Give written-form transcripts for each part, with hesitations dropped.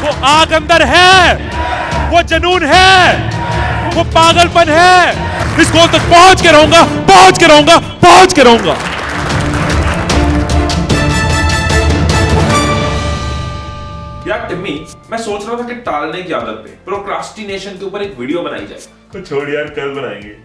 वो आग अंदर है, वो जुनून है, वो पागलपन है। इस गोल तक पहुंच के रहूंगा, पहुंच के रहूंगा, पहुंच के रहूंगा। यार टिम्मी, मैं सोच रहा था कि टालने की आदत पे प्रोक्रास्टिनेशन के ऊपर एक वीडियो बनाई जाए। तो छोड़ यार, कल बनाएंगे।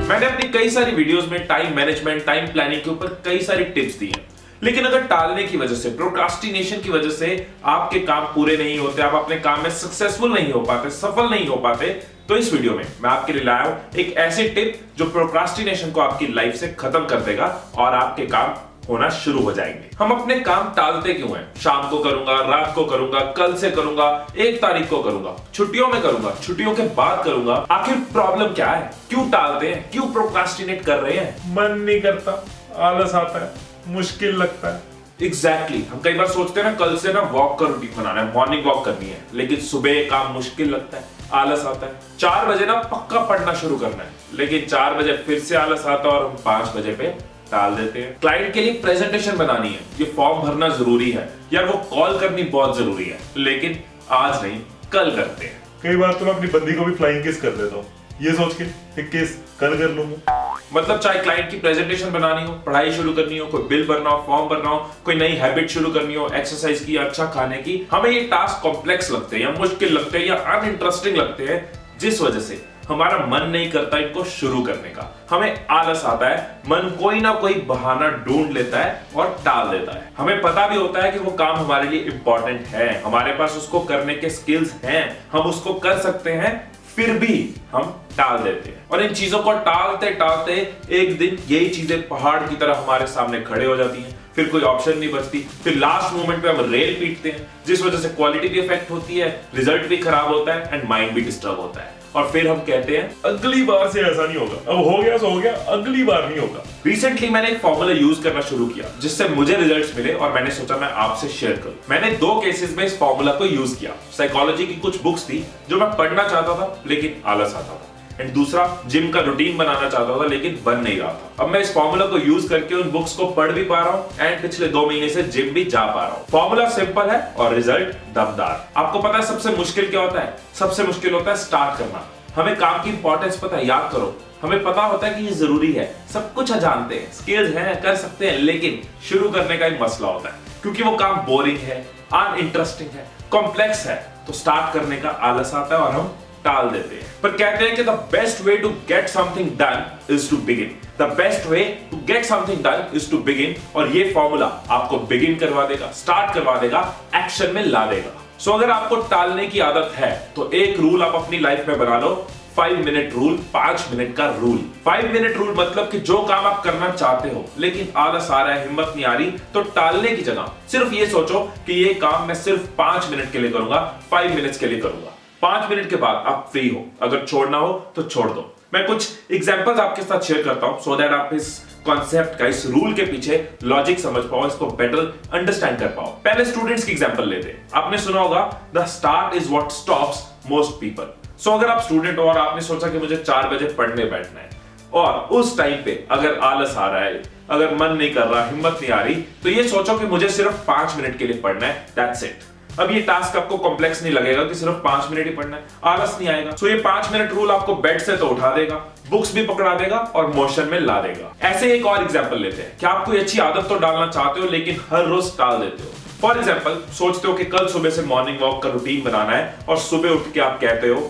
मैंने अपनी कई सारी वीडियोस में टाइम मैनेजमेंट, टाइम प्लानिंग के ऊपर कई सारी टिप्स दी हैं। लेकिन अगर टालने की वजह से, प्रोक्रास्टिनेशन की वजह से आपके काम पूरे नहीं होते, आप अपने काम में सक्सेसफुल नहीं हो पाते, सफल नहीं हो पाते, तो इस वीडियो में मैं आपके लिए लाया हूं एक ऐसी टिप जो प्रोक्रास्टिनेशन को आपकी लाइफ से खत्म कर देगा और आपके काम होना शुरू हो जाएंगे। हम अपने काम टालते क्यों हैं? शाम को करूंगा, रात को करूंगा, कल से करूंगा, 1 तारीख को करूंगा, छुट्टियों में करूंगा, छुट्टियों के बाद करूंगा। आखिर प्रॉब्लम क्या है? क्यों टालते हैं? क्यों प्रोक्रास्टिनेट कर रहे हैं? मन नहीं करता, आलस आता है, मुश्किल लगता है। एग्जैक्टली हम कई बार सोचते हैं ना, कल से ना वॉक का रूटीन बनाना है, मॉर्निंग वॉक करनी है, लेकिन सुबह काम मुश्किल लगता है, आलस आता है। 4 बजे ना पक्का पढ़ना शुरू करना है, लेकिन 4 बजे फिर से आलस आता है और हम 5 बजे पे टाल देते हैं। क्लाइंट के लिए प्रेजेंटेशन बनानी है, ये फॉर्म भरना जरूरी है, यार वो कॉल करनी बहुत जरूरी है, लेकिन आज नहीं कल करते हैं। कई बार तो मैं अपनी बंदी को भी फ्लाइंग किस कर देता हूँ, ये सोच के एक किस कल कर लूंगा। मतलब चाहे क्लाइंट की प्रेजेंटेशन बनानी हो, पढ़ाई शुरू करनी हो, कोई बिल भरना हो, फॉर्म भरना हो, कोई नई हैबिट शुरू करनी हो, एक्सरसाइज की, अच्छा खाने की, हमें ये टास्क कॉम्प्लेक्स लगते हैं या मुश्किल लगते हैं या अनइंटरेस्टिंग लगते हैं, जिस वजह से हमारा मन नहीं करता इनको शुरू करने का। हमें आलस आता है, मन कोई ना कोई बहाना ढूंढ लेता है और टाल देता है। हमें पता भी होता है कि वो काम हमारे लिए इंपॉर्टेंट है, हमारे पास उसको करने के स्किल्स हैं, हम उसको कर सकते हैं, फिर भी हम टाल देते हैं। और इन चीजों को टालते टालते एक दिन यही चीजें पहाड़ की तरह हमारे सामने खड़े हो जाती हैं, फिर कोई ऑप्शन नहीं बचती, फिर लास्ट मोमेंट पे हम रेल पीटते हैं, जिस वजह से क्वालिटी भी इफेक्ट होती है, रिजल्ट भी खराब होता है एंड माइंड भी डिस्टर्ब होता है। और फिर हम कहते हैं अगली बार से ऐसा नहीं होगा, अब हो गया सो हो गया, अगली बार नहीं होगा। रिसेंटली मैंने एक फॉर्मूला यूज करना शुरू किया जिससे मुझे रिजल्ट्स मिले और मैंने सोचा मैं आपसे शेयर करूं। मैंने 2 केसेस में इस फॉर्मूला को यूज किया। साइकोलॉजी की कुछ बुक्स थी जो मैं पढ़ना चाहता था लेकिन आलस आता था, एंड दूसरा जिम का रूटीन बनाना चाहता था लेकिन बन नहीं रहा था। अब मैं इस फॉर्मूला को यूज करके उन बुक्स को पढ़ भी पा रहा हूं एंड पिछले 2 महीने से जिम भी जा पा रहा हूं। फॉर्मूला सिंपल है और रिजल्ट दमदार। आपको पता है सबसे मुश्किल क्या होता है? सबसे मुश्किल होता है स्टार्ट करना। हमें काम की इंपॉर्टेंस पता है, याद करो, हमें पता होता है कि ये जरूरी है, सब कुछ जानते हैं, स्किल्स हैं, कर सकते हैं, लेकिन शुरू करने का एक मसला होता है क्योंकि वो काम बोरिंग है, अनइंटरेस्टिंग है, कॉम्प्लेक्स है, तो स्टार्ट करने का आलस आता है और हम टाल देते हैं। पर कहते हैं कि the best way to get something done is to begin. The best way to get something done is to begin. और ये फॉर्मूला आपको बिगिन करवा देगा, स्टार्ट करवा देगा, एक्शन में ला देगा। सो अगर आपको टालने की आदत है तो एक रूल आप अपनी लाइफ में बना लो, 5 मिनट रूल, 5 मिनट का रूल। 5 मिनट रूल मतलब कि जो काम आप करना चाहते हो लेकिन आलस आ रहा है, हिम्मत नहीं आ रही, तो टालने की जगह सिर्फ ये सोचो कि ये काम मैं सिर्फ 5 मिनट के लिए करूंगा, 5 मिनट्स के लिए करूंगा। 5 मिनट के बाद आप फ्री हो, अगर छोड़ना हो तो छोड़ दो। मैं कुछ एग्जांपल्स आपके साथ शेयर करता हूं सो दैट आप इस कॉन्सेप्ट का, इस रूल के पीछे लॉजिक समझ पाओ, इसको बेटर अंडरस्टैंड कर पाओ। पहले स्टूडेंट्स की एग्जांपल लेते हैं। आपने सुना होगा the start is what stops most people. So अगर आप स्टूडेंट हो और आपने सोचा कि मुझे 4 बजे पढ़ने बैठना है और उस टाइम पे अगर आलस आ रहा है, अगर मन नहीं कर रहा, हिम्मत नहीं आ रही, तो ये सोचो कि मुझे सिर्फ 5 मिनट के लिए पढ़ना है, दैट्स इट। अब ये टास्क आपको कॉम्प्लेक्स नहीं लगेगा कि सिर्फ 5 मिनट ही पढ़ना है, आलस नहीं आएगा। सो ये 5 मिनट रूल आपको बेड से तो उठा देगा, बुक्स भी पकड़ा देगा और मोशन में ला देगा। ऐसे एक और एग्जांपल लेते हैं कि आप कोई अच्छी आदत तो डालना चाहते हो लेकिन हर रोज टाल देते हो। फॉर एग्जांपल सोचते हो कि कल सुबह से मॉर्निंग वॉक का रूटीन बनाना है और सुबह उठ के आप कहते हो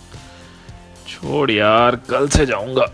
छोड़ यार, कल से जाऊंगा।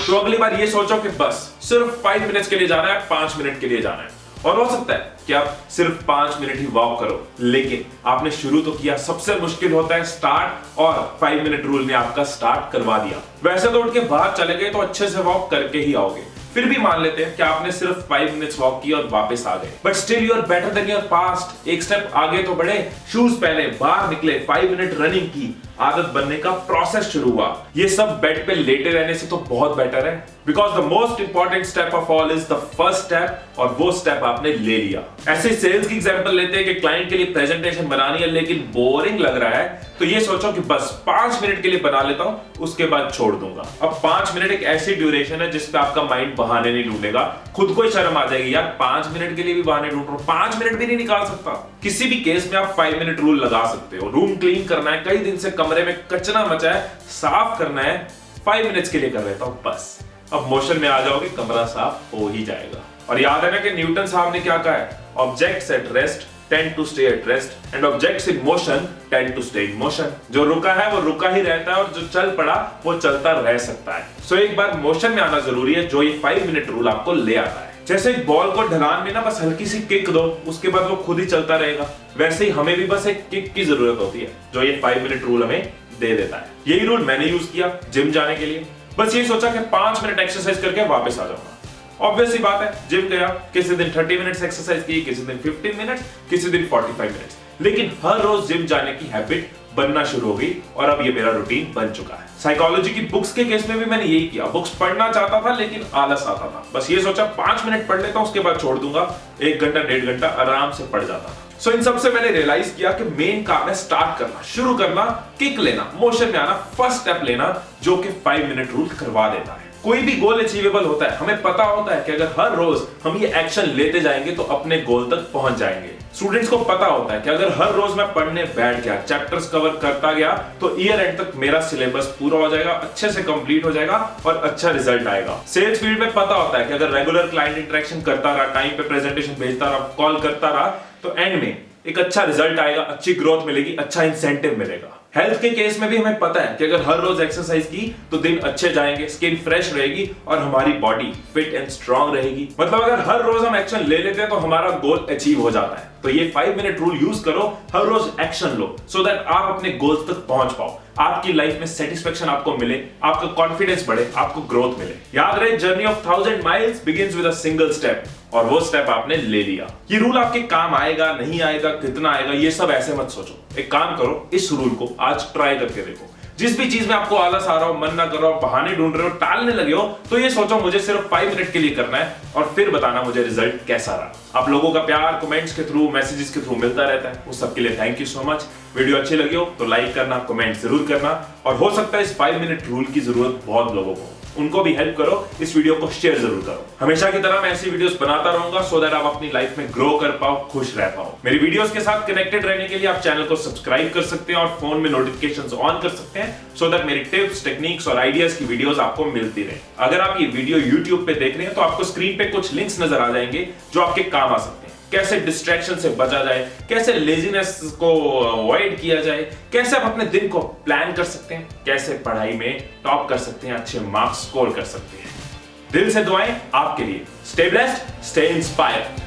तो अगली बार ये सोचो कि बस सिर्फ 5 मिनट के लिए जाना है, 5 मिनट के लिए जाना है। और हो सकता है कि आप सिर्फ 5 मिनट ही वॉक करो, लेकिन आपने शुरू तो किया। सबसे मुश्किल होता है स्टार्ट, और 5 मिनट रूल ने आपका स्टार्ट करवा दिया। वैसे तो उठ के बाहर चले गए तो अच्छे से वॉक करके ही आओगे, फिर भी मान लेते हैं कि आपने सिर्फ 5 मिनट्स वॉक किया और वापस आ गए, but still you are better than your past. एक स्टेप आगे तो बढ़े, शूज पहने, बाहर निकले, 5 मिनट रनिंग की, आदत बनने का प्रोसेस शुरू हुआ। ये सब बेड पे लेटे रहने से तो बहुत बेटर है, because the most important step of all is the first step, और वो स्टेप आपने ले लिया। ऐसे सेल्स की एग्जांपल लेते हैं कि क्लाइंट के लिए प्रेजेंटेशन बनानी है लेकिन बोरिंग लग रहा है, तो ये सोचो कि बस 5 मिनट के लिए बना लेता हूं, उसके बाद छोड़ दूंगा। अब 5 मिनट एक ऐसी ड्यूरेशन है जिसपे आपका माइंड बहाने नहीं ढूंढेगा, खुद को ही शर्म आ जाएगी, यार 5 मिनट के लिए भी बहाने ढूंढ रहा हूं, 5 मिनट भी नहीं निकाल सकता। किसी भी केस में आप 5 मिनट रूल लगा सकते हो। रूम क्लीन करना है, कई दिन से कमरे में कचरा मचा है, साफ करना है, 5 मिनट्स के लिए कर लेता हूं बस। अब मोशन में आ जाओगे, कमरा साफ हो ही जाएगा। और याद है ना कि न्यूटन साहब ने क्या कहा है, objects at rest tend to stay at rest and objects in motion tend to stay in motion. जो रुका है वो रुका ही रहता है और जो चल पड़ा वो चलता रह सकता है। सो एक बार मोशन में आना जरूरी है, जो ये 5 मिनट रूल आपको ले आता है। जैसे एक बॉल को ढलान में ना बस हल्की सी किक दो, उसके बाद वो खुद ही चलता रहेगा, वैसे ही हमें भी बस एक किक की जरूरत होती है, जो ये 5 मिनट रूल हमें दे देता है। यही रूल मैंने यूज किया जिम जाने के लिए। बस ये सोचा कि 5 मिनट एक्सरसाइज करके वापस आ जाऊंगा। ऑब्वियस सी बात है, जिम गया, किसी दिन 30 मिनट्स एक्सरसाइज की, किसी दिन 15 मिनट्स, किसी दिन 45 मिनट्स, लेकिन हर रोज जिम जाने की हैबिट बनना शुरू हो गई और अब ये मेरा रूटीन बन चुका है। साइकोलॉजी की बुक्स के केस में भी मैंने यही किया। बुक्स पढ़ना चाहता था लेकिन आलस आता था। बस ये सोचा 5 मिनट पढ़ लेता हूं, उसके बाद छोड़ दूंगा, 1 घंटा 1.5 घंटा आराम से पढ़ जाता था। सो इन सबसे मैंने रियलाइज किया कि मेन काम है स्टार्ट करना, शुरू करना, किक लेना, मोशन में आना, फर्स्ट स्टेप लेना, जो कि 5 मिनट रूल करवा देता है। कोई भी गोल अचीवेबल होता है, हमें पता होता है कि अगर हर रोज हम ये एक्शन लेते जाएंगे तो अपने गोल तक पहुंच जाएंगे। स्टूडेंट्स को पता होता है कि अगर हर रोज मैं पढ़ने बैठ गया, चैप्टर्स कवर करता गया, तो ईयर एंड तक मेरा सिलेबस पूरा हो जाएगा, अच्छे से कंप्लीट हो जाएगा और अच्छा रिजल्ट आएगा। सेल्स फील्ड में पता होता है कि अगर रेगुलर क्लाइंट इंटरेक्शन करता रहा, टाइम पे प्रेजेंटेशन भेजता रहा, कॉल करता रहा, तो एंड में एक अच्छा रिजल्ट आएगा, अच्छी ग्रोथ मिलेगी, अच्छा इंसेंटिव मिलेगा। हेल्थ के केस में भी हमें पता है कि अगर हर रोज एक्सरसाइज की तो दिन अच्छे जाएंगे, स्किन फ्रेश रहेगी और हमारी बॉडी फिट एंड स्ट्रांग रहेगी। मतलब अगर हर रोज हम एक्शन ले लेते हैं तो हमारा गोल अचीव हो जाता है। तो ये 5 मिनट रूल यूज करो, हर रोज एक्शन लो, सो दैट आप अपने गोल्स तक पहुंच पाओ, आपकी लाइफ में सेटिस्फेक्शन आपको मिले, आपका कॉन्फिडेंस बढ़े, आपको ग्रोथ मिले। याद रहे, journey of 1000 miles begins with a single step, और वो स्टेप आपने ले लिया। ये रूल आपके काम आएगा, नहीं आएगा, कितना आएगा, ये सब ऐसे मत सोचो। एक काम करो, इस रूल को आज ट्राई करके देखो। जिस भी चीज में आपको आलस आ रहा हो, मन ना कर रहा हो, बहाने ढूंढ रहे हो, टालने लगे हो, तो ये सोचो मुझे सिर्फ 5 मिनट के लिए करना है और फिर बताना मुझे रिजल्ट कैसा रहा। आप लोगों का प्यार कमेंट्स के थ्रू, मैसेजेस के थ्रू मिलता रहता है, उस सबके लिए thank you so much. Video अच्छी लगी हो तो लाइक करना, कमेंट जरूर करना, और हो सकता है इस 5 मिनट रूल की जरूरत बहुत लोगों को, उनको भी हेल्प करो, इस वीडियो को शेयर जरूर करो। हमेशा की तरह मैं ऐसी वीडियोस बनाता रहूंगा, सो दैट आप अपनी लाइफ में ग्रो कर पाओ, खुश रह पाओ। मेरी वीडियोस के साथ कनेक्टेड रहने के लिए आप चैनल को सब्सक्राइब कर सकते हैं और फोन में नोटिफिकेशंस ऑन कर सकते हैं, सो दैट मेरी टिप्स, टेक्निक्स और आइडियाज की वीडियोस आपको मिलती रहे। अगर आप ये वीडियो यूट्यूब पे देख रहे हैं तो आपको स्क्रीन पे कुछ लिंक्स नजर आ जाएंगे जो आपके काम आ सकते हैं। कैसे डिस्ट्रैक्शन से बचा जाए, कैसे लेजीनेस को अवॉइड किया जाए, कैसे आप अपने दिन को प्लान कर सकते हैं, कैसे पढ़ाई में टॉप कर सकते हैं, अच्छे मार्क्स स्कोर कर सकते हैं। दिल से दुआएं आपके लिए। Stay blessed, stay inspired.